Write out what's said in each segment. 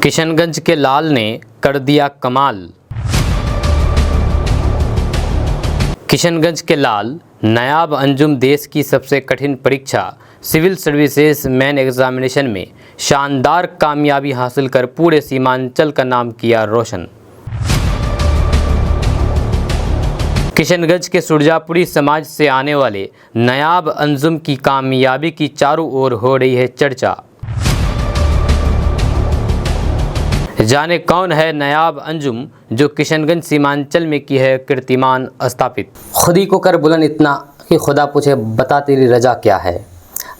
किशनगंज के लाल ने कर दिया कमाल। किशनगंज के लाल नायाब अंजुम देश की सबसे कठिन परीक्षा सिविल सर्विसेज मेन एग्जामिनेशन में शानदार कामयाबी हासिल कर पूरे सीमांचल का नाम किया रोशन। किशनगंज के सुरजापुरी समाज से आने वाले नायाब अंजुम की कामयाबी की चारों ओर हो रही है चर्चा। जाने कौन है नायाब अंजुम जो किशनगंज सीमांचल में की है कीर्तिमान स्थापित। खुदी को कर बुलंद इतना कि खुदा पूछे बता तेरी रजा क्या है।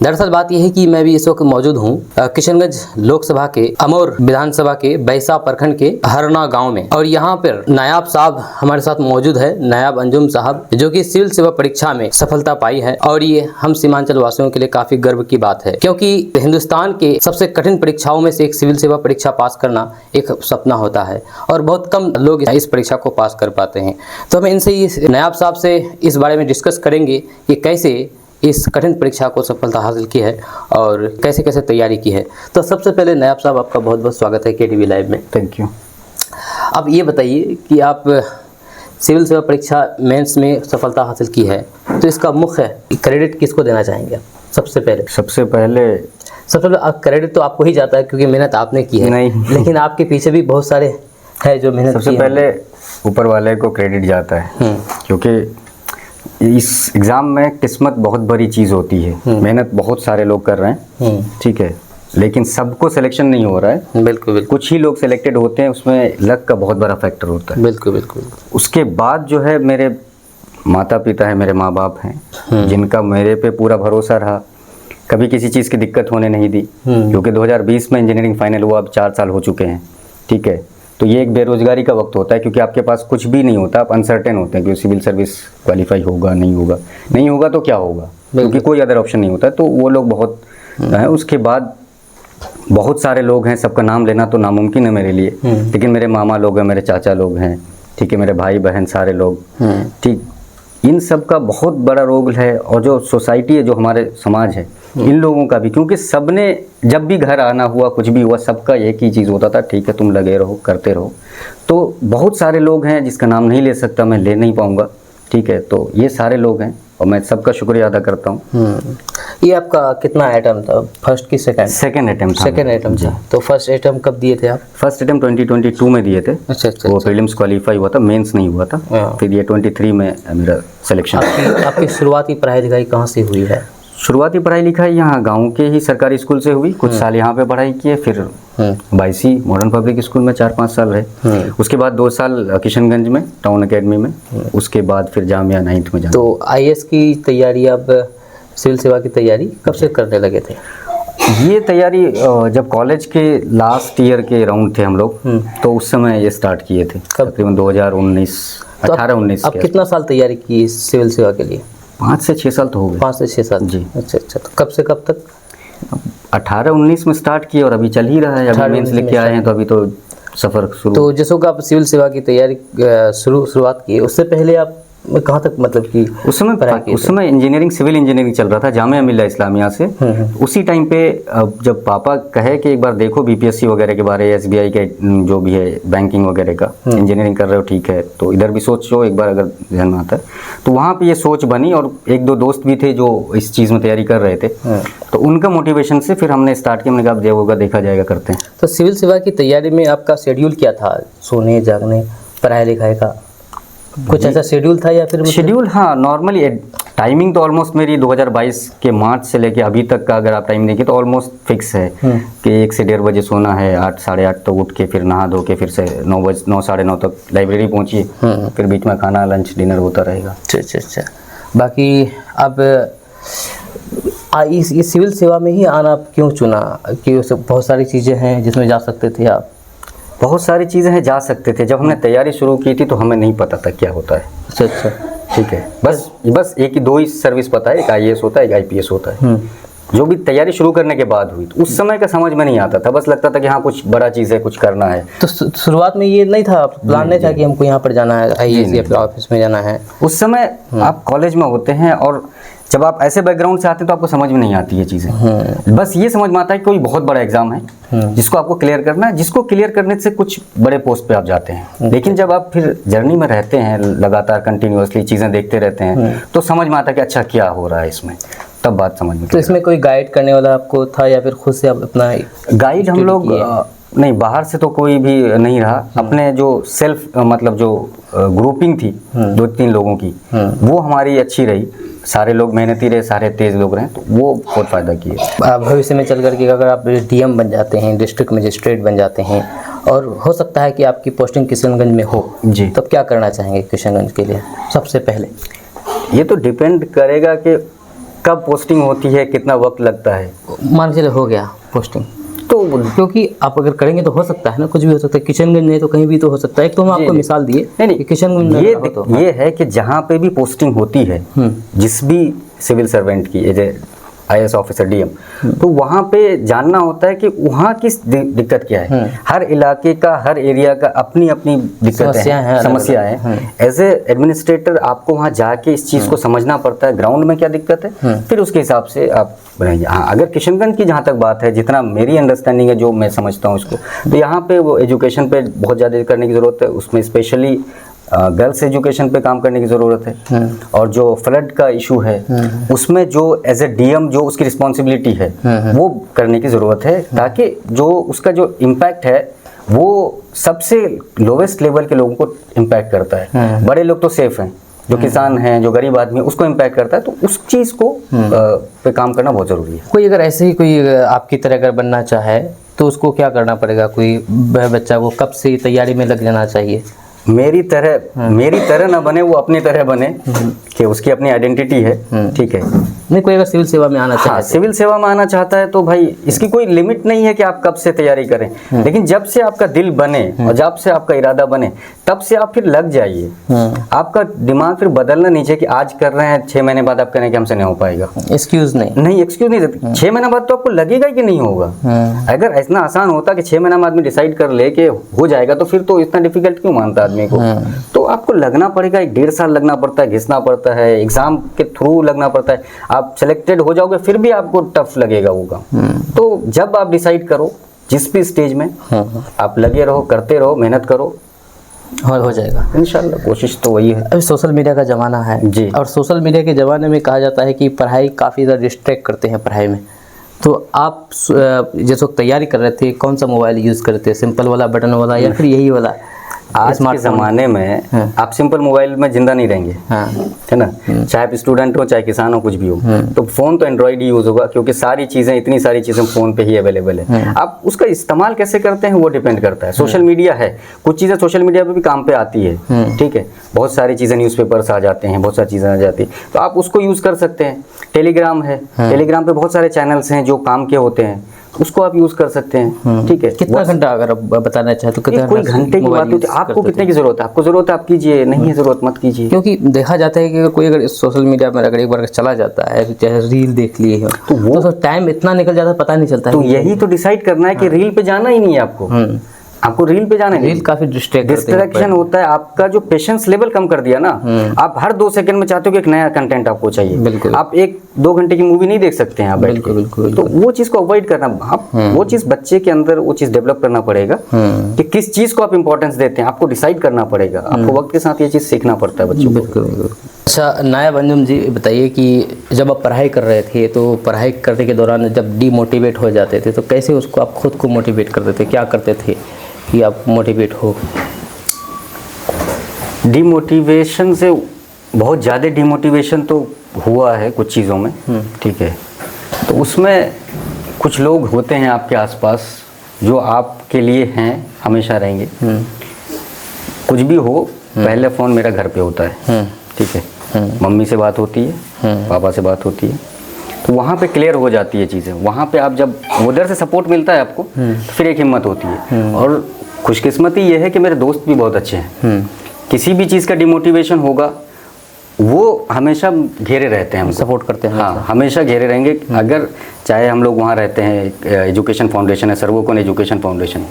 दरअसल बात यह है कि मैं भी इस वक्त मौजूद हूँ किशनगंज लोकसभा के अमौर विधानसभा के बैसा प्रखंड के हरना गांव में, और यहाँ पर नायाब साहब हमारे साथ मौजूद है, नायाब अंजुम साहब, जो कि सिविल सेवा परीक्षा में सफलता पाई है। और ये हम सीमांचल वासियों के लिए काफी गर्व की बात है, क्योंकि हिंदुस्तान के सबसे कठिन परीक्षाओं में से एक सिविल सेवा परीक्षा पास करना एक सपना होता है और बहुत कम लोग इस परीक्षा को पास कर पाते हैं। तो हम इनसे नायाब साहब से इस बारे में डिस्कस करेंगे कि कैसे इस कठिन परीक्षा को सफलता हासिल की है और कैसे कैसे तैयारी की है। तो सबसे पहले नायाब साहब, आपका बहुत बहुत स्वागत है KTV लाइव में। Thank you. अब ये बताइए कि आप सिविल सेवा परीक्षा मेंस में सफलता हासिल की है, तो इसका मुख्य क्रेडिट किसको देना चाहेंगे? सबसे पहले क्रेडिट तो आपको ही जाता है क्योंकि मेहनत आपने की है। नहीं, लेकिन आपके पीछे भी बहुत सारे है जो मेहनत की है। सबसे पहले ऊपर वाले को क्रेडिट जाता है, क्योंकि इस एग्ज़ाम में किस्मत बहुत बड़ी चीज़ होती है। मेहनत बहुत सारे लोग कर रहे हैं, ठीक है, लेकिन सबको सिलेक्शन नहीं हो रहा है। बिल्कुल। कुछ ही लोग सिलेक्टेड होते हैं, उसमें लक का बहुत बड़ा फैक्टर होता है। बिल्कुल। उसके बाद जो है मेरे माता पिता है, मेरे माँ बाप हैं, जिनका मेरे पे पूरा भरोसा रहा, कभी किसी चीज़ की दिक्कत होने नहीं दी। क्योंकि 2020 में इंजीनियरिंग फाइनल हुआ, अब 4 साल हो चुके हैं, ठीक है। तो ये एक बेरोजगारी का वक्त होता है, क्योंकि आपके पास कुछ भी नहीं होता, आप अनसर्टेन होते हैं कि सिविल सर्विस क्वालिफाई होगा नहीं होगा तो क्या होगा, क्योंकि कोई अदर ऑप्शन नहीं होता। तो वो लोग बहुत है। उसके बाद बहुत सारे लोग हैं, सबका नाम लेना तो नामुमकिन है मेरे लिए, लेकिन मेरे मामा लोग हैं, मेरे चाचा लोग हैं, ठीक है, मेरे भाई बहन सारे लोग, ठीक, इन सब का बहुत बड़ा रोल है। और जो सोसाइटी है, जो हमारे समाज है, इन लोगों का भी, क्योंकि सबने जब भी घर आना हुआ, कुछ भी हुआ, सबका एक ही चीज़ होता था, ठीक है तुम लगे रहो, करते रहो। तो बहुत सारे लोग हैं जिसका नाम नहीं ले सकता, मैं ले नहीं पाऊँगा, ठीक है। तो ये सारे लोग हैं और मैं सबका शुक्रिया अदा करता हूँ। ये आपका कितना अटेम्प्ट था, फर्स्ट की सेकंड अटेम्प्ट था। तो फर्स्ट अटेम्प्ट कब दिए थे आप? फर्स्ट अटेम्प्ट 2022 में दिए थे। अच्छा। वो प्रीलिम्स क्वालिफाई हुआ था, मेंस नहीं हुआ था। फिर ये 23 में मेरा सिलेक्शन। आपकी शुरुआती पढ़ाई लिखाई कहाँ से हुई है? शुरुआती पढ़ाई लिखाई यहाँ गांव के ही सरकारी स्कूल से हुई। कुछ साल यहाँ पे पढ़ाई किए, फिर बाईसी मॉडर्न पब्लिक स्कूल में 4-5 साल रहे। उसके बाद 2 साल किशनगंज में टाउन एकेडमी में। उसके बाद फिर जामिया 9th में जाना। तो IAS की तैयारी, अब सिविल सेवा की तैयारी कब से करने लगे थे? ये तैयारी जब कॉलेज के लास्ट ईयर के राउंड थे हम लोग, तो उस समय ये स्टार्ट किए थे, तकरीबन 2018-19। अब कितना साल तैयारी की सिविल सेवा के लिए? 5 से 6 साल तो हो गए। 5 से 6 साल जी। अच्छा। तो कब से कब तक? 18-19 में स्टार्ट किया और अभी चल ही रहा है। अभी मेंस लेके आए हैं, तो अभी तो सफ़र शुरू। तो जैसे कि आप सिविल सेवा की तैयारी शुरुआत की, उससे पहले आप कहाँ तक मतलब कि उस समय इंजीनियरिंग, सिविल इंजीनियरिंग चल रहा था जामिया मिल्ला इस्लामिया से। उसी टाइम पे जब पापा कहे कि एक बार देखो BPSC वगैरह के बारे, SBI के जो भी है बैंकिंग वगैरह का, इंजीनियरिंग कर रहे हो ठीक है, तो इधर भी सोचो एक बार अगर ध्यान में आता है। तो वहाँ पे ये सोच बनी, और 1-2 दोस्त भी थे जो इस चीज़ में तैयारी कर रहे थे, तो उनका मोटिवेशन से फिर हमने स्टार्ट किया। हमने कहा जो होगा देखा जाएगा, करते हैं। तो सिविल सेवा की तैयारी में आपका शेड्यूल क्या था? सोने जागने, पढ़ाई लिखाई का कुछ ऐसा शेड्यूल था या फिर शेड्यूल? हाँ, नॉर्मली टाइमिंग तो ऑलमोस्ट मेरी 2022 के मार्च से लेके अभी तक का अगर आप टाइम देखिए तो ऑलमोस्ट फिक्स है कि 1 से 1:30 बजे सोना है, 8 साढ़े 8 तो उठ के फिर नहा धो के फिर से 9 साढ़े 9 तक लाइब्रेरी पहुँचिए, फिर बीच में खाना लंच डिनर होता रहेगा। अच्छा। बाकी अब इस सिविल सेवा में ही आना क्यों चुना? कि बहुत सारी चीज़ें हैं जिसमें जा सकते थे आप। बहुत सारी चीज़ें हैं, जा सकते थे। जब हमने तैयारी शुरू की थी तो हमें नहीं पता था क्या होता है। अच्छा, ठीक है। बस 1 ही 2 ही सर्विस पता है, एक IAS होता है, एक IPS होता है। जो भी तैयारी शुरू करने के बाद हुई, तो उस समय का समझ में नहीं आता था, बस लगता था कि हाँ कुछ बड़ा चीज़ है, कुछ करना है। तो शुरुआत में ये नहीं था, प्लान नहीं था कि हमको यहाँ पर जाना है, IAS या फिर ऑफिस में जाना है? उस समय आप कॉलेज में होते हैं और जब आप ऐसे बैकग्राउंड से आते हैं तो आपको समझ में नहीं आती ये चीज़ें। बस ये समझ में आता है कि कोई बहुत बड़ा एग्जाम है जिसको आपको क्लियर करना है, जिसको क्लियर करने से कुछ बड़े पोस्ट पे आप जाते हैं। लेकिन जब आप फिर जर्नी में रहते हैं, लगातार कंटिन्यूअसली चीज़ें देखते रहते हैं, तो समझ में आता है कि अच्छा क्या हो रहा है इसमें, तब बात समझ में। तो इसमें कोई गाइड करने वाला आपको था या फिर खुद से आप अपना गाइड? हम लोग नहीं, बाहर से तो कोई भी नहीं रहा। अपने जो सेल्फ मतलब जो ग्रुपिंग थी 2-3 लोगों की, वो हमारी अच्छी रही। सारे लोग मेहनती रहे, सारे तेज लोग रहे, तो वो बहुत फ़ायदा किए। भविष्य में चल करके अगर आप डीएम बन जाते हैं, डिस्ट्रिक्ट मजिस्ट्रेट बन जाते हैं, और हो सकता है कि आपकी पोस्टिंग किशनगंज में हो जी, तब क्या करना चाहेंगे किशनगंज के लिए सबसे पहले? ये तो डिपेंड करेगा कि कब पोस्टिंग होती है, कितना वक्त लगता है। मान के चले हो गया पोस्टिंग, तो क्योंकि आप अगर करेंगे तो हो सकता है ना, कुछ भी हो सकता है। किशनगंज नहीं तो कहीं भी तो हो सकता है। एक तो हम आपको मिसाल दिए नहीं, किशनगंज ये तो ये है कि जहाँ पे भी पोस्टिंग होती है जिस भी सिविल सर्वेंट की, as a IAS officer, DM, तो वहाँ पे जानना होता है कि वहाँ किस दिक्कत क्या है। हर इलाके का, हर एरिया का अपनी अपनी दिक्कतें हैं, समस्या है। एज ए एडमिनिस्ट्रेटर आपको वहाँ जाके इस चीज़ को समझना पड़ता है, ग्राउंड में क्या दिक्कत है, फिर उसके हिसाब से आप बनाइए। हाँ, अगर किशनगंज की जहाँ तक बात है, जितना मेरी अंडरस्टैंडिंग है, जो मैं समझता हूँ इसको, तो यहाँ पे वो एजुकेशन पे बहुत ज़्यादा करने की ज़रूरत है। उसमें स्पेशली गर्ल्स एजुकेशन पे काम करने की ज़रूरत है। और जो फ्लड का इशू है उसमें जो एज ए डीएम जो उसकी रिस्पॉन्सिबिलिटी है वो करने की ज़रूरत है, ताकि जो उसका जो इम्पैक्ट है वो सबसे लोवेस्ट लेवल के लोगों को इम्पैक्ट करता है। बड़े लोग तो सेफ हैं, जो किसान हैं, जो गरीब आदमी है, उसको इम्पैक्ट करता है। तो उस चीज़ को पे काम करना बहुत ज़रूरी है। कोई अगर ऐसे ही कोई आपकी तरह अगर बनना चाहे तो उसको क्या करना पड़ेगा? कोई बच्चा को कब से तैयारी में लग जाना चाहिए? मेरी तरह ना बने, वो अपनी तरह बने, कि उसकी अपनी आइडेंटिटी है, ठीक है। नहीं, कोई अगर सिविल सेवा में आना चाहता है, हाँ, सिविल सेवा में आना चाहता है तो भाई इसकी कोई लिमिट नहीं है कि आप कब से तैयारी करें, लेकिन जब से आपका दिल बने और जब से आपका इरादा बने, तब से आप फिर लग जाइए। आपका दिमाग फिर बदलना नहीं चाहिए कि आज कर रहे हैं, 6 महीने बाद आप करें कि हमसे नहीं हो पाएगा। एक्सक्यूज नहीं, एक्सक्यूज नहीं देते। 6 महीने बाद तो आपको लगेगा कि नहीं होगा। अगर इतना आसान होता कि 6 महीना में आदमी डिसाइड कर ले कि हो जाएगा, तो फिर तो इतना डिफिकल्ट क्यों मानता आदमी को। तो आपको लगना पड़ेगा, 1.5 साल लगना पड़ता है, घिसना पड़ता है, एग्जाम के थ्रू लगना पड़ता है। आप सिलेक्टेड हो जाओगे फिर भी आपको टफ लगेगा वो काम। तो जब आप डिसाइड करो, जिस भी स्टेज में आप लगे रहो, करते रहो, मेहनत करो, हो जाएगा इंशाल्लाह। कोशिश तो वही है। अभी सोशल मीडिया का ज़माना है जी, और सोशल मीडिया के ज़माने में कहा जाता है कि पढ़ाई काफ़ी ज़्यादा डिस्ट्रैक्ट करते हैं पढ़ाई में। तो आप जैसे तैयारी कर रहे थे, कौन सा मोबाइल यूज़ करते हैं? सिंपल वाला, बटन वाला, या फिर यही वाला? आज के ज़माने में आप सिंपल मोबाइल में जिंदा नहीं रहेंगे, है ना। चाहे आप स्टूडेंट हो, चाहे किसान हो, कुछ भी हो, तो फ़ोन तो एंड्रॉइड ही यूज़ होगा, क्योंकि सारी चीज़ें, इतनी सारी चीज़ें फ़ोन पे ही अवेलेबल है। आप उसका इस्तेमाल कैसे करते हैं वो डिपेंड करता है। सोशल मीडिया है, कुछ चीज़ें सोशल मीडिया पे भी काम पे आती है, ठीक है। बहुत सारी चीज़ें न्यूज़पेपर्स आ जाते हैं, बहुत सारी चीज़ें आ जाती हैं, तो आप उसको यूज़ कर सकते हैं। टेलीग्राम है, टेलीग्राम पे बहुत सारे चैनल्स हैं जो काम के होते हैं, उसको आप यूज़ कर सकते हैं, ठीक है। कितना घंटा अगर आप बताना चाहें तो कितना? कोई घंटे की बात होती है, आपको कितने की ज़रूरत है, आपको ज़रूरत है आप कीजिए, नहीं है ज़रूरत मत कीजिए। क्योंकि देखा जाता है कि कोई अगर सोशल मीडिया में अगर एक बार चला जाता है, चाहे रील देख लिए हो, तो वो टाइम इतना निकल जाता है, पता नहीं चलता है। तो यही तो डिसाइड करना है कि रील पे जाना ही नहीं है आपको रील पे जाना है। रील काफी डिस्ट्रैक्शन होता है, आपका जो पेशेंस लेवल कम कर दिया ना। आप हर 2 सेकंड में चाहते हो कि एक नया कंटेंट आपको चाहिए। बिल्कुल। आप 1-2 घंटे की मूवी नहीं देख सकते हैं आप बैठ के। बिल्कुल। तो वो चीज को अवॉइड करना, आप वो चीज बच्चे के अंदर वो चीज डेवलप करना पड़ेगा कि किस चीज को आप इंपॉर्टेंस देते हैं, आपको डिसाइड करना पड़ेगा। आपको वक्त के साथ ये चीज सीखना पड़ता है बच्चों को। अच्छा नायब अंजुम जी, बताइए कि जब आप पढ़ाई कर रहे थे, तो पढ़ाई करने के दौरान जब डीमोटिवेट हो जाते थे, तो कैसे उसको आप खुद को मोटिवेट करते थे? क्या करते थे कि आप मोटिवेट हो? डीमोटिवेशन से बहुत ज़्यादा डीमोटिवेशन तो हुआ है कुछ चीज़ों में, ठीक है। तो उसमें कुछ लोग होते हैं आपके आसपास जो आपके लिए हैं, हमेशा रहेंगे। कुछ भी हो, पहले फ़ोन मेरा घर पे होता है, ठीक है। मम्मी से बात होती है, पापा से बात होती है, तो वहाँ पे क्लियर हो जाती है चीज़ें। वहाँ पे आप जब उधर से सपोर्ट मिलता है आपको, तो फिर एक हिम्मत होती है। और खुशकिस्मती ये है कि मेरे दोस्त भी बहुत अच्छे हैं। किसी भी चीज़ का डिमोटिवेशन होगा, वो हमेशा घेरे रहते हैं, सपोर्ट करते हैं। हाँ, हमेशा घेरे रहेंगे। अगर चाहे हम लोग वहाँ रहते हैं, एजुकेशन फाउंडेशन है, सर्वोकोन एजुकेशन फाउंडेशन,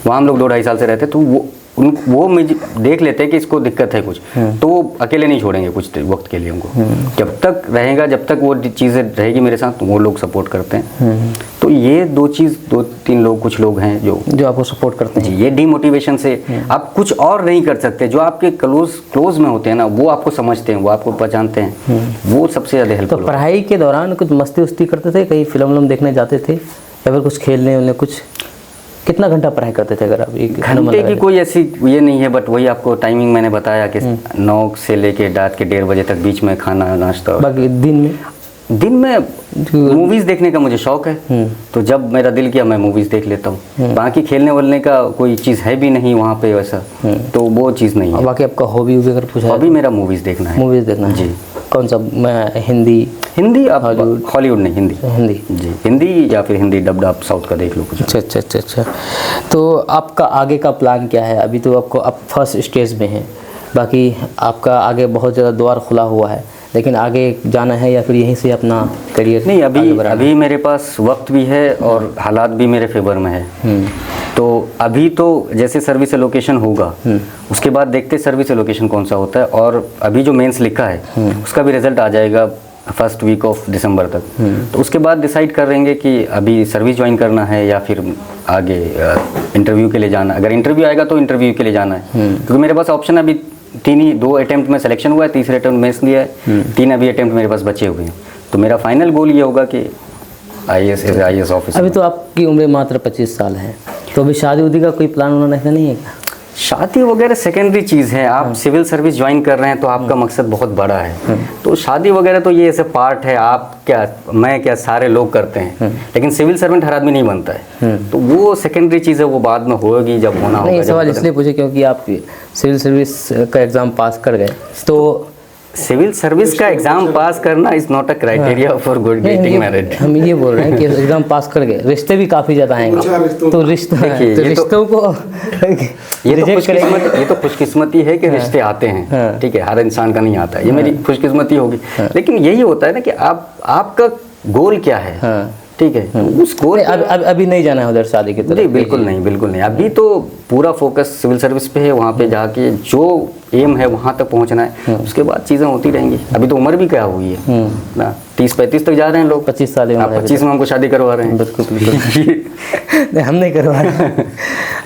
वहाँ हम लोग 2-2.5 साल से रहते हैं, तो वो वो मुझे देख लेते हैं कि इसको दिक्कत है कुछ, तो वो अकेले नहीं छोड़ेंगे कुछ वक्त के लिए उनको। जब तक रहेगा, जब तक वो चीज़ें रहेगी मेरे साथ, तो वो लोग सपोर्ट करते हैं। तो ये दो तीन लोग, कुछ लोग हैं जो आपको सपोर्ट करते हैं। जी, ये डीमोटिवेशन से आप कुछ और नहीं कर सकते। जो आपके क्लोज में होते हैं ना, वो आपको समझते हैं, वो आपको पहचानते हैं, वो सबसे ज़्यादा हेल्प। तो पढ़ाई के दौरान कुछ मस्ती उस्ती करते थे, कहीं फिल्म देखने जाते थे या फिर कुछ खेलने उन्हें कुछ? कितना घंटा पढ़ाई करते थे अगर आप? एक घंटे की कोई ऐसी ये नहीं है, बट वही आपको टाइमिंग मैंने बताया कि 9 से लेके रात के 1:30 बजे तक, बीच में खाना नाश्ता। बाकी दिन में मूवीज़ देखने का मुझे शौक है, तो जब मेरा दिल किया मैं मूवीज़ देख लेता हूँ। बाकी खेलने वलने का कोई चीज़ है भी नहीं वहाँ पे वैसा, तो वो चीज़ नहीं है। बाकी आपका हॉबी अगर पूछा? हॉबी मेरा मूवीज़ देखना है। मूवीज़ देखना है जी। कौन सा? मैं हिंदी आप हॉलीवुड नहीं, हिंदी जी, हिंदी या फिर हिंदी डब्ड आप साउथ का देख लो कुछ। अच्छा। तो आपका आगे का प्लान क्या है? अभी तो आप फर्स्ट स्टेज में हैं, बाकी आपका आगे बहुत ज़्यादा द्वार खुला हुआ है, लेकिन आगे जाना है या फिर यहीं से अपना करियर? नहीं, अभी मेरे पास वक्त भी है और हालात भी मेरे फेवर में है। तो अभी तो जैसे सर्विस एलोकेशन होगा, उसके बाद देखते सर्विस एलोकेशन कौन सा होता है, और अभी जो मेंस लिखा है उसका भी रिजल्ट आ जाएगा फर्स्ट वीक ऑफ दिसंबर तक। तो उसके बाद डिसाइड करेंगे कि अभी सर्विस ज्वाइन करना है या फिर आगे इंटरव्यू के लिए जाना। अगर इंटरव्यू आएगा तो इंटरव्यू के लिए जाना है, क्योंकि मेरे पास ऑप्शन अभी 2 अटेम्प्ट में सिलेक्शन हुआ है, तीसरे अटेम्प्ट मेंस दिया है, 3 अभी अटेम्प्ट मेरे पास बचे हुए हैं। तो मेरा फाइनल गोल ये होगा कि IAS ऑफिसर। अभी तो आपकी उम्र मात्र 25 साल है, तो अभी शादी उदी का कोई प्लान होना ऐसा नहीं है क्या? शादी वगैरह सेकेंडरी चीज़ है। आप सिविल सर्विस ज्वाइन कर रहे हैं तो आपका मकसद बहुत बड़ा है, तो शादी वगैरह तो ये ऐसे पार्ट है। आप क्या, मैं क्या, सारे लोग करते हैं, लेकिन सिविल सर्वेंट हर आदमी नहीं बनता है, तो वो सेकेंडरी चीज़ है, वो बाद में होगी जब होना होगा। नहीं, सवाल इसलिए पूछे क्योंकि आप सिविल सर्विस का एग्ज़ाम पास कर गए, तो सिविल सर्विस का एग्जाम पास करना is not a criteria for good getting married. हम ये बोल रहे हैं कि एग्जाम पास कर गए, रिश्ते भी काफ़ी ज़्यादा आएंगे, तो रिश्तों को ये तो खुशकिस्मती है कि रिश्ते आते हैं, ठीक है, हर इंसान का नहीं आता है, ये मेरी खुशकिस्मती होगी। लेकिन यही होता है ना कि आपका गोल क्या है, ठीक है, उस गोल अभी नहीं जाना है उधर शादी की तरफ? बिल्कुल नहीं। अभी तो पूरा फोकस सिविल सर्विस पे है, वहाँ पे जाके जो एम है वहाँ तक पहुँचना है, उसके बाद चीज़ें होती रहेंगी। अभी तो उम्र भी क्या हुई है ना, 30-35 तक जा रहे हैं लोग। 25 साल 25 में हमको शादी करवा रहे हैं। बिल्कुल हम नहीं करवा रहे।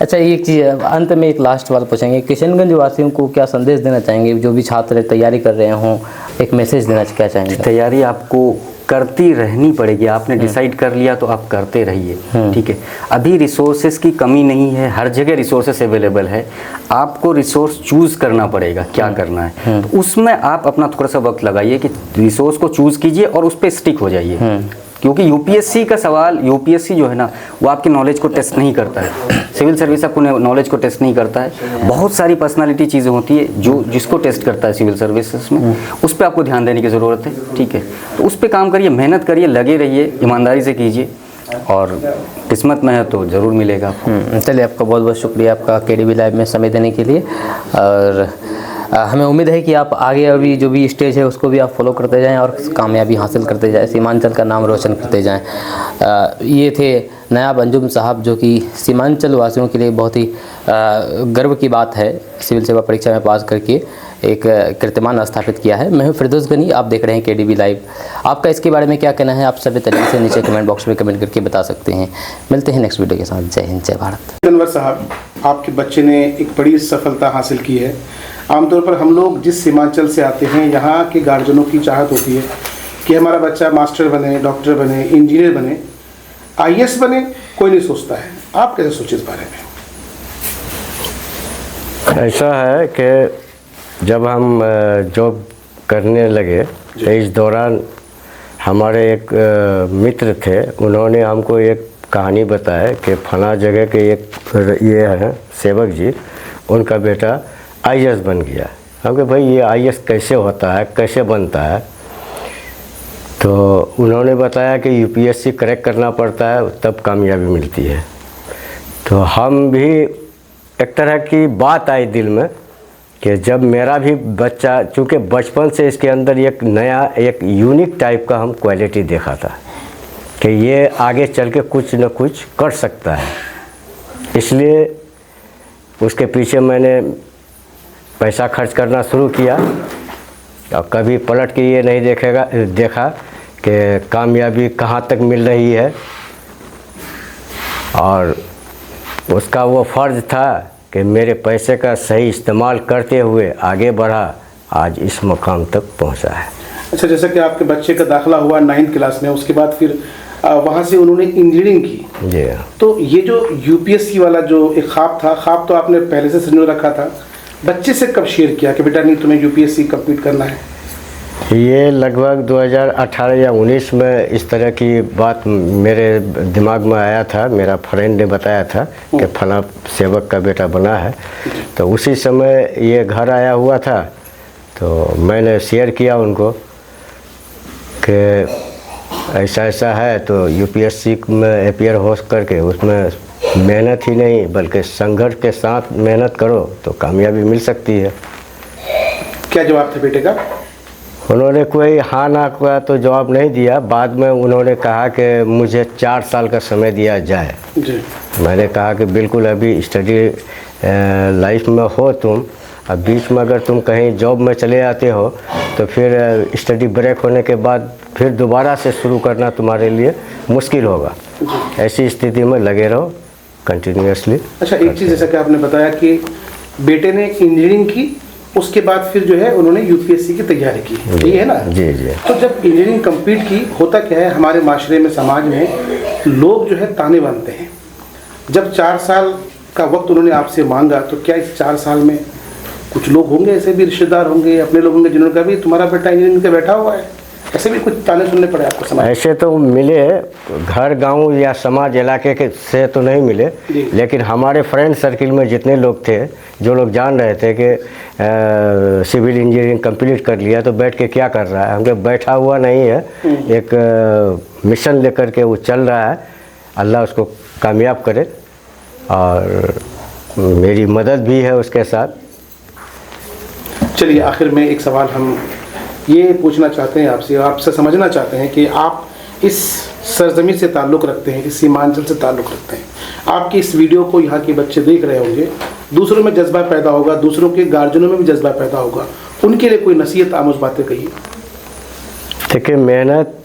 अच्छा, एक चीज़ अंत में एक लास्ट सवाल पूछेंगे, किशनगंज वासियों को क्या संदेश देना चाहेंगे, जो भी छात्र तैयारी कर रहे हों, एक मैसेज देना क्या चाहेंगे? तैयारी आपको करती रहनी पड़ेगी। आपने डिसाइड कर लिया तो आप करते रहिए, ठीक है। अभी रिसोर्सेज की कमी नहीं है, हर जगह रिसोर्सेज अवेलेबल है। आपको रिसोर्स चूज करना पड़ेगा, क्या करना है, तो उसमें आप अपना थोड़ा सा वक्त लगाइए कि रिसोर्स को चूज कीजिए और उस पर स्टिक हो जाइए। क्योंकि यूपीएससी का सवाल, यूपीएससी जो है ना, वो आपकी नॉलेज को टेस्ट नहीं करता है। सिविल सर्विस आपको नॉलेज को टेस्ट नहीं करता है। बहुत सारी पर्सनालिटी चीज़ें होती है जो जिसको टेस्ट करता है सिविल सर्विसेज में, उस पर आपको ध्यान देने की ज़रूरत है, ठीक है। तो उस पर काम करिए, मेहनत करिए, लगे रहिए, ईमानदारी से कीजिए, और किस्मत में है तो ज़रूर मिलेगा। चलिए, आपका बहुत बहुत शुक्रिया आपका KDB लाइव में समय देने के लिए, और हमें उम्मीद है कि आप आगे अभी जो भी स्टेज है उसको भी आप फॉलो करते जाएं और कामयाबी हासिल करते जाएं, सीमांचल का नाम रोशन करते जाएं। ये थे नायाब अंजुम साहब, जो कि सीमांचल वासियों के लिए बहुत ही गर्व की बात है, सिविल सेवा परीक्षा में पास करके एक कीर्तिमान स्थापित किया है। मैं हूं फिरदौस गनी, आप देख रहे हैं KDB लाइव। आपका इसके बारे में क्या कहना है, आप सभी तरीके से नीचे कमेंट बॉक्स में कमेंट करके बता सकते हैं। मिलते हैं नेक्स्ट वीडियो के साथ। जय हिंद, जय भारत। अनवर साहब, आपके बच्चे ने एक बड़ी सफलता हासिल की है। आमतौर पर हम लोग जिस सीमांचल से आते हैं, यहाँ के गार्जियनों की चाहत होती है कि हमारा बच्चा मास्टर बने, डॉक्टर बने, इंजीनियर बने, IAS बने, कोई नहीं सोचता है। आप कैसे सोचे इस बारे में? ऐसा है कि जब हम जॉब करने लगे तो इस दौरान हमारे एक मित्र थे, उन्होंने हमको एक कहानी बताया कि फला जगह के एक ये है सेवक जी, उनका बेटा IAS बन गया। हम कहे भाई ये IAS कैसे होता है, कैसे बनता है? तो उन्होंने बताया कि UPSC क्रैक करना पड़ता है, तब कामयाबी मिलती है। तो हम भी एक तरह की बात आई दिल में कि जब मेरा भी बच्चा, चूँकि बचपन से इसके अंदर एक नया, एक यूनिक टाइप का हम क्वालिटी देखा था कि ये आगे चल के कुछ न कुछ कर सकता है, इसलिए उसके पीछे मैंने पैसा खर्च करना शुरू किया और कभी पलट के ये नहीं देखा कि कामयाबी कहाँ तक मिल रही है। और उसका वो फ़र्ज़ था कि मेरे पैसे का सही इस्तेमाल करते हुए आगे बढ़ा, आज इस मुकाम तक पहुंचा है। अच्छा, जैसा कि आपके बच्चे का दाखिला हुआ 9th क्लास में, उसके बाद फिर वहाँ से उन्होंने इंजीनियरिंग की। जी। तो ये जो यूपीएससी वाला जो एक ख्वाब था, ख्वाब तो आपने पहले से संजो रखा था, बच्चे से कब शेयर किया कि बेटा नहीं तुम्हें यूपीएससी कंप्लीट करना है? ये लगभग 2018 या 19 में इस तरह की बात मेरे दिमाग में आया था। मेरा फ्रेंड ने बताया था कि फला सेवक का बेटा बना है, तो उसी समय ये घर आया हुआ था। तो मैंने शेयर किया उनको कि ऐसा ऐसा है, तो यूपीएससी में अपियर हो करके उसमें मेहनत ही नहीं बल्कि संघर्ष के साथ मेहनत करो तो कामयाबी मिल सकती है। क्या जवाब था बेटे का? उन्होंने कोई हाँ ना का तो जवाब नहीं दिया। बाद में उन्होंने कहा कि मुझे 4 साल का समय दिया जाए। जी। मैंने कहा कि बिल्कुल, अभी स्टडी लाइफ में हो तुम, अब बीच में अगर तुम कहीं जॉब में चले आते हो तो फिर स्टडी ब्रेक होने के बाद फिर दोबारा से शुरू करना तुम्हारे लिए मुश्किल होगा। ऐसी स्थिति में लगे रहो कंटिन्यूसली। अच्छा, एक चीज़ जैसा कि आपने बताया कि बेटे ने इंजीनियरिंग की, उसके बाद फिर जो है उन्होंने यूपीएससी की तैयारी की, ये है ना? जी जी। तो जब इंजीनियरिंग कंप्लीट की, होता क्या है हमारे माशरे में, समाज में लोग जो है ताने बांधते हैं। जब 4 साल का वक्त उन्होंने आपसे मांगा, तो क्या इस 4 साल में कुछ लोग होंगे, ऐसे भी रिश्तेदार होंगे, अपने लोग होंगे जिन्होंने कहा भी तुम्हारा बेटा इंजीनियरिंग पे बैठा हुआ है, ऐसे भी कुछ ताने सुनने पड़े आपको समाज? ऐसे तो मिले, घर गांव या समाज इलाके के से तो नहीं मिले, लेकिन हमारे फ्रेंड सर्किल में जितने लोग थे, जो लोग जान रहे थे कि सिविल इंजीनियरिंग कंप्लीट कर लिया तो बैठ के क्या कर रहा है, हमको बैठा हुआ नहीं है, एक मिशन लेकर के वो चल रहा है। अल्लाह उसको कामयाब करे और मेरी मदद भी है उसके साथ। चलिए, आखिर में एक सवाल हम ये पूछना चाहते हैं आपसे, आपसे समझना चाहते हैं कि आप इस सरजमीन से ताल्लुक़ रखते हैं, इस सीमांचल से ताल्लुक़ रखते हैं, आपकी इस वीडियो को यहाँ के बच्चे देख रहे होंगे, दूसरों में जज्बा पैदा होगा, दूसरों के गार्जियनों में भी जज्बा पैदा होगा, उनके लिए कोई नसीहत आमूज़ बातें कहिए। देखिए, मेहनत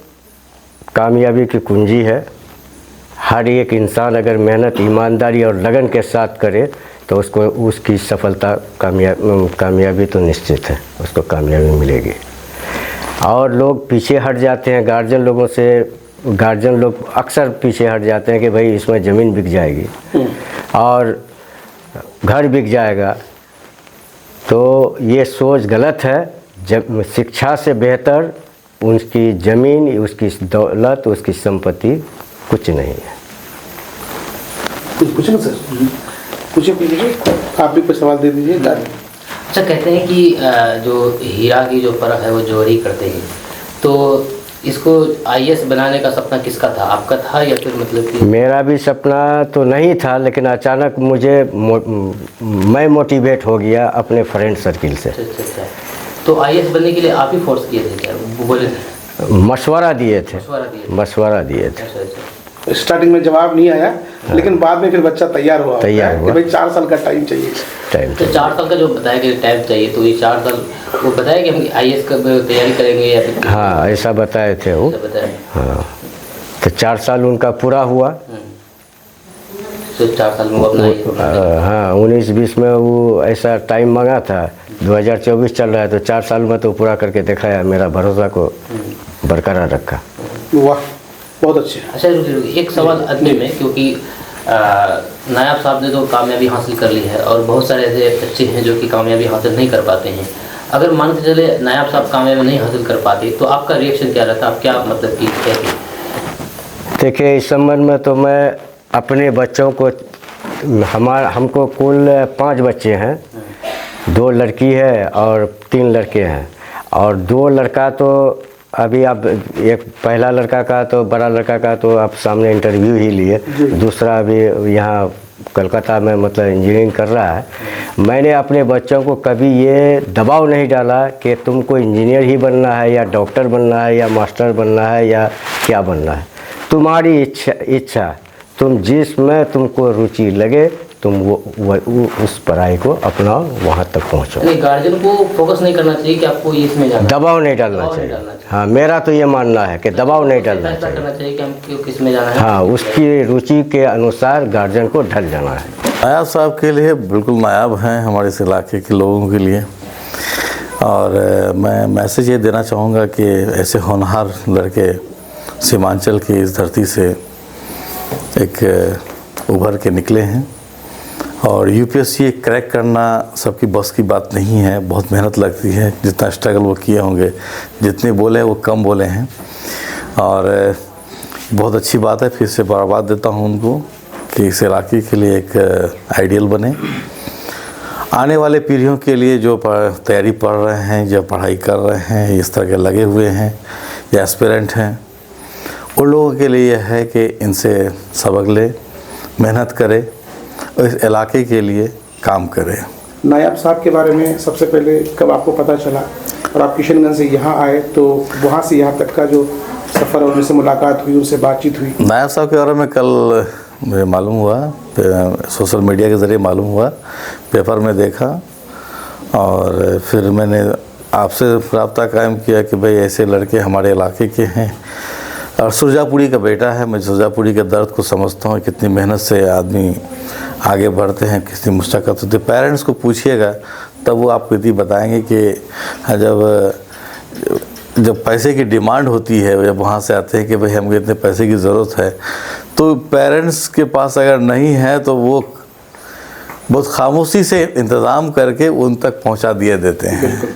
कामयाबी की कुंजी है। हर एक इंसान अगर मेहनत, ईमानदारी और लगन के साथ करे तो उसको उसकी सफलता, कामयाबी तो निश्चित है, उसको कामयाबी मिलेगी। और लोग पीछे हट जाते हैं, गार्जियन लोगों से, गार्जियन लोग अक्सर पीछे हट जाते हैं कि भाई इसमें ज़मीन बिक जाएगी और घर बिक जाएगा, तो ये सोच गलत है। जब शिक्षा से बेहतर उसकी ज़मीन, उसकी दौलत, उसकी संपत्ति कुछ नहीं है। कुछ पूछे ना सर? पूछे, आप भी कोई सवाल दे दीजिए। अच्छा, कहते हैं कि जो हीरा की जो परख है वो जौहरी करते हैं, तो इसको आईएएस बनाने का सपना किसका था, आपका था या फिर मतलब कि? मेरा भी सपना तो नहीं था, लेकिन अचानक मुझे मैं मोटिवेट हो गया अपने फ्रेंड सर्किल से। अच्छा। तो आईएएस बनने के लिए आप ही फोर्स किए थे क्या, वो बोले थे? मशवरा दिए थे। स्टार्टिंग में जवाब नहीं आया, लेकिन बाद में फिर बच्चा तैयार हुआ कि भाई 4 साल का टाइम चाहिए। तो 4 साल का जो बताया कि टाइम चाहिए, तो ये 4 साल वो बताया कि हम आईएएस का तैयारी करेंगे या फिर? हाँ, ऐसा बताए थे वो। हाँ, तो 4 साल उनका पूरा हुआ। तो 4 साल में वो अपना, हाँ, 19-20 में वो ऐसा टाइम मांगा था, 2024 चल रहा है, तो 4 साल में तो पूरा करके दिखाया, मेरा भरोसा को बरकरार रखा। वाह, बहुत अच्छे। अच्छा, रुकिए, एक सवाल अंतिम में, क्योंकि नायाब साहब ने तो कामयाबी हासिल कर ली है और बहुत सारे ऐसे बच्चे हैं जो कि कामयाबी हासिल नहीं कर पाते हैं। अगर मान के चले नायाब साहब कामयाबी नहीं हासिल कर पाते, तो आपका रिएक्शन क्या रहता, आप क्या मतलब कि कहते? देखिए, इस संबंध में तो मैं अपने बच्चों को, हमको कुल 5 बच्चे हैं, 2 लड़की है और 3 लड़के हैं। और 2 लड़का तो अभी आप, एक पहला लड़का का तो, बड़ा लड़का का तो आप सामने इंटरव्यू ही लिए, दूसरा अभी यहाँ कलकत्ता में मतलब इंजीनियरिंग कर रहा है। मैंने अपने बच्चों को कभी ये दबाव नहीं डाला कि तुमको इंजीनियर ही बनना है या डॉक्टर बनना है या मास्टर बनना है या क्या बनना है। तुम्हारी इच्छा, तुम जिसमें तुमको रुचि लगे तुम वो उस पढ़ाई को अपना वहाँ तक पहुँचो। गार्जियन को फोकस नहीं करना चाहिए कि आपको इसमें जाना, दबाव नहीं डालना चाहिए। हाँ, मेरा तो ये मानना है कि दबाव नहीं डालना चाहिए कि हम किस में जाना है। हाँ, उसकी रुचि के अनुसार गार्जियन को ढल जाना है। नायाब साहब के लिए बिल्कुल नायाब हैं हमारे इस इलाके के लोगों के लिए। और मैं मैसेज ये देना चाहूँगा कि ऐसे होनहार लड़के सीमांचल की इस धरती से एक उभर के निकले हैं। और यूपीएससी क्रैक करना सबकी बस की बात नहीं है, बहुत मेहनत लगती है। जितना स्ट्रगल वो किए होंगे, जितने बोले हैं वो कम बोले हैं। और बहुत अच्छी बात है, फिर से बराबाद देता हूँ उनको कि इस इलाके के लिए एक आइडियल बने। आने वाले पीढ़ियों के लिए जो तैयारी पढ़ रहे हैं, जो पढ़ाई कर रहे हैं, इस तरह के लगे हुए हैं या एस्पिरेंट हैं, उन लोगों के लिए यह है कि इनसे सबक ले, मेहनत करे और इस इलाके के लिए काम करे। नायाब साहब के बारे में सबसे पहले कब आपको पता चला और आप किशनगंज से यहाँ आए, तो वहाँ से यहाँ तक का जो सफ़र और उनसे मुलाकात हुई, उनसे बातचीत हुई? नायाब साहब के बारे में कल मुझे मालूम हुआ, सोशल मीडिया के ज़रिए मालूम हुआ, पेपर में देखा और फिर मैंने आपसे रब्ता कायम किया कि भाई ऐसे लड़के हमारे इलाके के हैं। और सुरजापुरी का बेटा है, मैं सुरजापुरी के दर्द को समझता हूँ, कितनी मेहनत से आदमी आगे बढ़ते हैं, कितनी मुश्किल होती है। पेरेंट्स को पूछिएगा तब वो आपको इतनी बताएंगे कि जब पैसे की डिमांड होती है, जब वहाँ से आते हैं कि भाई हमको इतने पैसे की ज़रूरत है, तो पेरेंट्स के पास अगर नहीं है तो वो बहुत खामोशी से इंतज़ाम करके उन तक पहुँचा दिए देते हैं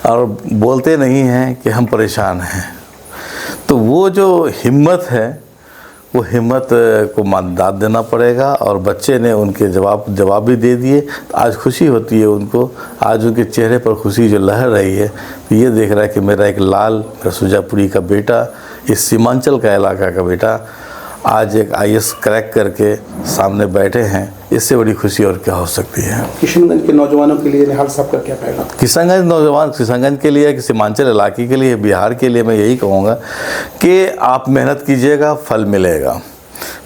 और बोलते नहीं हैं कि हम परेशान हैं। तो वो जो हिम्मत है, वो हिम्मत को दाद देना पड़ेगा। और बच्चे ने उनके जवाब भी दे दिए, तो आज खुशी होती है उनको। आज उनके चेहरे पर खुशी जो लहर रही है, तो ये देख रहा है कि मेरा एक लाल, मेरा सुरजापुरी का बेटा, इस सीमांचल का इलाका का बेटा आज एक आईएएस क्रैक करके सामने बैठे हैं। इससे बड़ी खुशी और क्या हो सकती है। किशनगंज के नौजवानों के लिए निहाल साहब का क्या कहना? किशनगंज के लिए, सीमांचल इलाके के लिए, बिहार के लिए मैं यही कहूँगा कि आप मेहनत कीजिएगा, फल मिलेगा।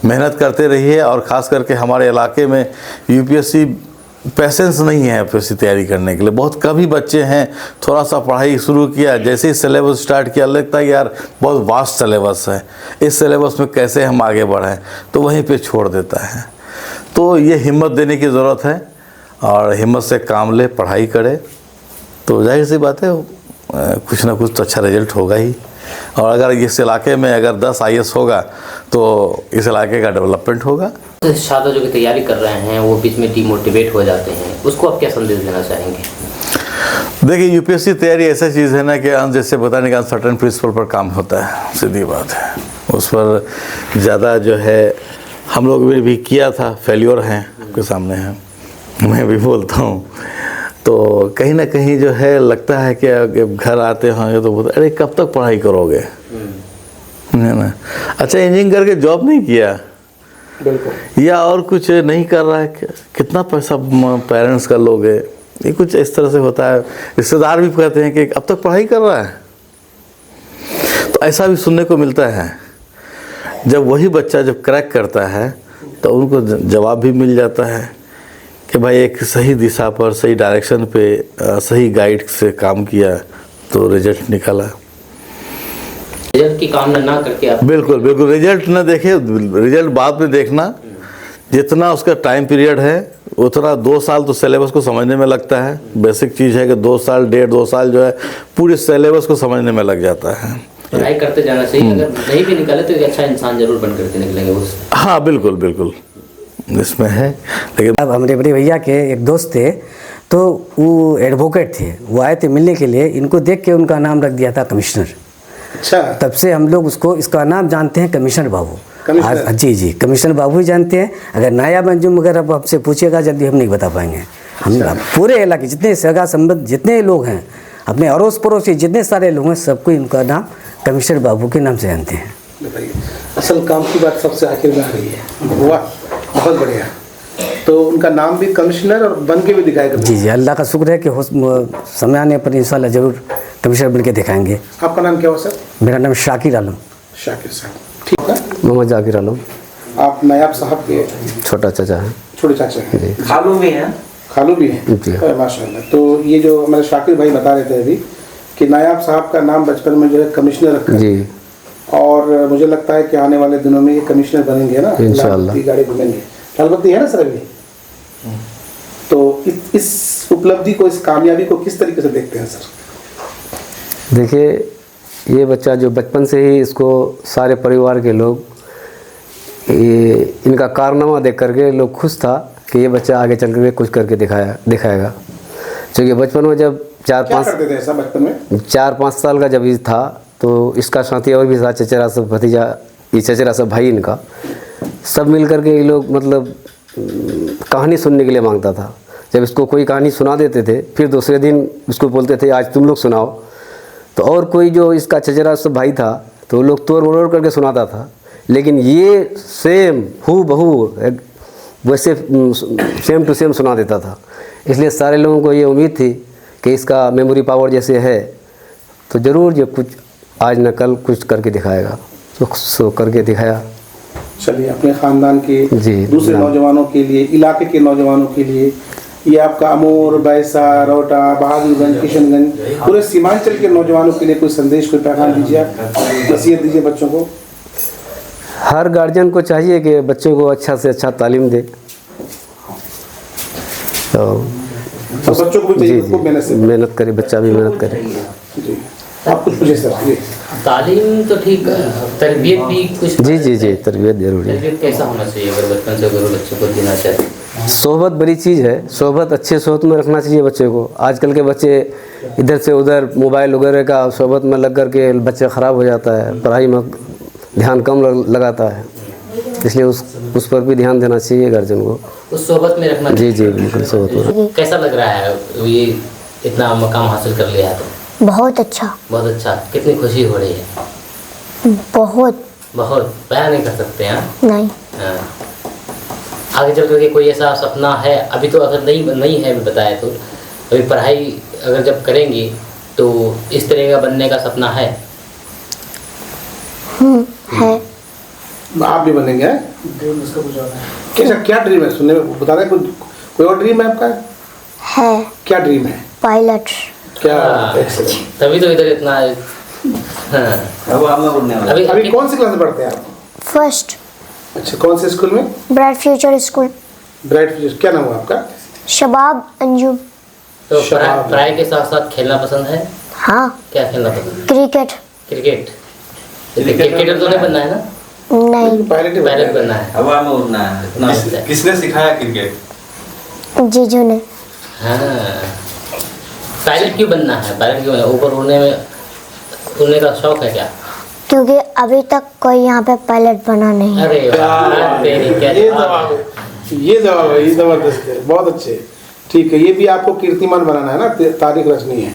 मेहनत करते रहिए। और ख़ास करके हमारे इलाके में यूपीएससी पेशेंस नहीं है यूपीएससी तैयारी करने के लिए। बहुत कम ही बच्चे हैं, थोड़ा सा पढ़ाई शुरू किया, जैसे ही सिलेबस स्टार्ट किया लगता है यार बहुत वास्ट सिलेबस है, इस सिलेबस में कैसे हम आगे बढ़ें, तो वहीं पे छोड़ देता है। तो ये हिम्मत देने की ज़रूरत है और हिम्मत से काम ले, पढ़ाई करे, तो जाहिर सी बात है कुछ ना कुछ तो अच्छा रिजल्ट होगा ही। और अगर इस इलाके में अगर 10 आईएएस होगा तो इस इलाके का डेवलपमेंट होगा। छात्र जो की तैयारी कर रहे हैं वो बीच में डिमोटिवेट हो जाते हैं, उसको आप क्या संदेश देना चाहेंगे? देखिए, यूपीएससी तैयारी ऐसा चीज़ है ना कि जैसे बताने का सर्टेन प्रिंसिपल पर काम होता है, सीधी बात है। उस पर ज़्यादा जो है हम लोग भी किया था, फेल्योर हैं आपके सामने हैं, मैं भी बोलता हूँ। तो कहीं ना कहीं जो है लगता है कि घर आते होंगे तो बोलते अरे कब तक पढ़ाई करोगे, है ना। अच्छा, इंजीनियरिंग करके जॉब नहीं किया, बिल्कुल, या और कुछ नहीं कर रहा है, कितना पैसा पेरेंट्स का लोगे, ये कुछ इस तरह से होता है। रिश्तेदार भी कहते हैं कि अब तक पढ़ाई कर रहा है, तो ऐसा भी सुनने को मिलता है। जब वही बच्चा जब क्रैक करता है तो उनको जवाब भी मिल जाता है कि भाई एक सही दिशा पर, सही डायरेक्शन पे, सही गाइड से काम किया तो रिजल्ट निकला। रिजल्ट की कामना ना करके आप बिल्कुल रिजल्ट ना देखे, रिजल्ट बाद में देखना। जितना उसका टाइम पीरियड है उतना 2 साल तो सिलेबस को समझने में लगता है। बेसिक चीज़ है कि 2 साल, 1.5-2 साल जो है पूरे सिलेबस को समझने में लग जाता है। पढ़ाई करते जाना चाहिए, अगर नहीं भी निकाले तो एक अच्छा इंसान जरूर बन करके निकलेंगे वो। हाँ बिल्कुल इसमें है। लेकिन अब हमारे बड़े भैया के एक दोस्त थे, तो वो एडवोकेट थे, वो आए थे मिलने के लिए। इनको देख के उनका नाम रख दिया था कमिश्नर। अच्छा, तब से हम लोग उसको, इसका नाम जानते हैं कमिश्नर बाबू। कमिश्नर? जी, कमिश्नर बाबू ही जानते हैं। अगर नायाब अंजुम अगर अब आपसे पूछेगा जल्दी हम नहीं बता पाएंगे। हम पूरे इलाके जितने सगा संबंध जितने लोग हैं, अपने अड़ोस पड़ोस के जितने सारे लोग हैं, सबको इनका नाम कमिश्नर बाबू के नाम से जानते हैं। बताइए, असल काम की बात सबसे आखिर में आ रही है। वाह, बहुत बढ़िया। तो उनका नाम भी कमिश्नर और बन के भी दिखाएगा। जी, अल्लाह का शुक्र है कि समय आने पर इंशाल्लाह ज़रूर कमिश्नर बन के दिखाएंगे। आपका नाम क्या हुआ सर? मेरा नाम शाकिर आलम। शाकिर साहब, ठीक है। मोहम्मद जाकिर आलम, आप नायाब साहब के छोटा चाचा है। छोटे चाचा हैं, खालू भी हैं। खालू भी हैं। जी। माशाल्लाह। तो ये जो हमारे शाकिर भाई बता रहे थे अभी कि नायाब साहब का नाम बचपन में जो है कमिश्नर रखा है। जी और मुझे लगता है कि आने वाले दिनों में ये कमिश्नर बनेंगे ना, इंशाल्लाह। की गाड़ी घूमेंगे। लालबत्ती है ना सर अभी? तो इस उपलब्धि को, इस कामयाबी को किस तरीके से देखते हैं सर? देखिए, ये बच्चा जो बचपन से ही इसको सारे परिवार के लोग इनका कारनामा देख करके लोग खुश था कि ये बच्चा आगे चल कर कुछ करके दिखाएगा। क्योंकि बचपन में जब क्या करते थे ऐसा बचपन में? 4-5 साल का जब ये था तो इसका साथी और भी था, चचेरा सब भतीजा, ये चचेरा सब भाई इनका, सब मिल करके ये लोग मतलब कहानी सुनने के लिए मांगता था। जब इसको कोई कहानी सुना देते थे फिर दूसरे दिन इसको बोलते थे आज तुम लोग सुनाओ। तो और कोई जो इसका चचेरा सब भाई था तो वो लोग तोड़ मरोड़ करके सुनाता था, लेकिन ये सेम हू बहू वैसे सेम टू सेम सुना देता था। इसलिए सारे लोगों को ये उम्मीद थी कि इसका मेमोरी पावर जैसे है तो ज़रूर ये कुछ आज न कल कुछ करके दिखाएगा। तो सो करके दिखाया। चलिए, अपने ख़ानदान के जी, दूसरे नौजवानों के लिए, इलाके के नौजवानों के लिए, ये आपका अमूर, बैसा, रोटा, बहादुरगंज, किशनगंज, पूरे सीमांचल के नौजवानों के लिए कोई संदेश, कोई पैगाम दीजिए, नसीहत दीजिए बच्चों को। हर गार्जियन को चाहिए कि बच्चों को अच्छा से अच्छा तालीम दे। तो बच्चों को भी चाहिए खूब मेहनत से। मेहनत करे, बच्चा भी मेहनत करे। जी, आप कुछ पूछे सर? जी, तालीम तो ठीक है, तरबियत भी कुछ। जी तरबियत जरूरी है। तरबियत कैसा होना चाहिए अगर बचपन से अगर बच्चों को देना चाहे? सोहबत बड़ी चीज़ है, सोहबत अच्छे सोहबत में रखना चाहिए बच्चे को। आजकल के बच्चे इधर से उधर मोबाइल वगैरह का सोहबत में लग करके बच्चा ख़राब हो जाता है, पढ़ाई में ध्यान कम लगाता है। इसलिए उस पर भी ध्यान देना चाहिए गार्जियन को, उस सोहबत में रखना। जी बिल्कुल सोहबत में। कैसा लग रहा है ये इतना मकाम हासिल कर लिया है? तो बहुत अच्छा। बहुत अच्छा। कितनी खुशी हो रही है? बहुत बहुत बयान नहीं कर सकते हैं। नहीं। हाँ। आगे चल करके कोई ऐसा सपना है? अभी तो अगर नहीं है अभी बताया तो अभी पढ़ाई अगर जब करेंगी तो इस तरह का बनने का सपना है? है। आप भी बनेंगे? ड्रीम इसका कुछ और है। कैसा, क्या ड्रीम है? सुनने में बता रहे कोई और ड्रीम है आपका? है। क्या ड्रीम है? पायलट। क्या? तभी तो इधर इतना। हाँ। अभी कौन सी क्लास में पढ़ते हैं आप? फर्स्ट। अच्छा, कौन से स्कूल में? Bright future school. Bright future. क्या नाम हुआ आपका? शबाब अंजुम। तो पढ़ाई के साथ साथ खेलना पसंद है? हाँ। क्या खेलना पसंद है? क्रिकेट। क्रिकेट। क्रिकेटर तो नहीं बनना है ना? नहीं। पायलट बनना है। हवा में उड़ना है। इतना किसने सिखाया क्रिकेट? जीजू ने। हाँ। पायलट क्यों बनना है? पायलट क्यों बनना? ऊपर उड़ने का शौक है क्या? क्योंकि अभी तक कोई यहाँ पे पायलट बना नहीं है। अरे वाह, तेरी क्या जवाब है। ये जवाब है, ये जबरदस्त है, बहुत अच्छे। ठीक है, ये भी आपको कीर्तिमान बनाना है ना, तारीख रचनी है।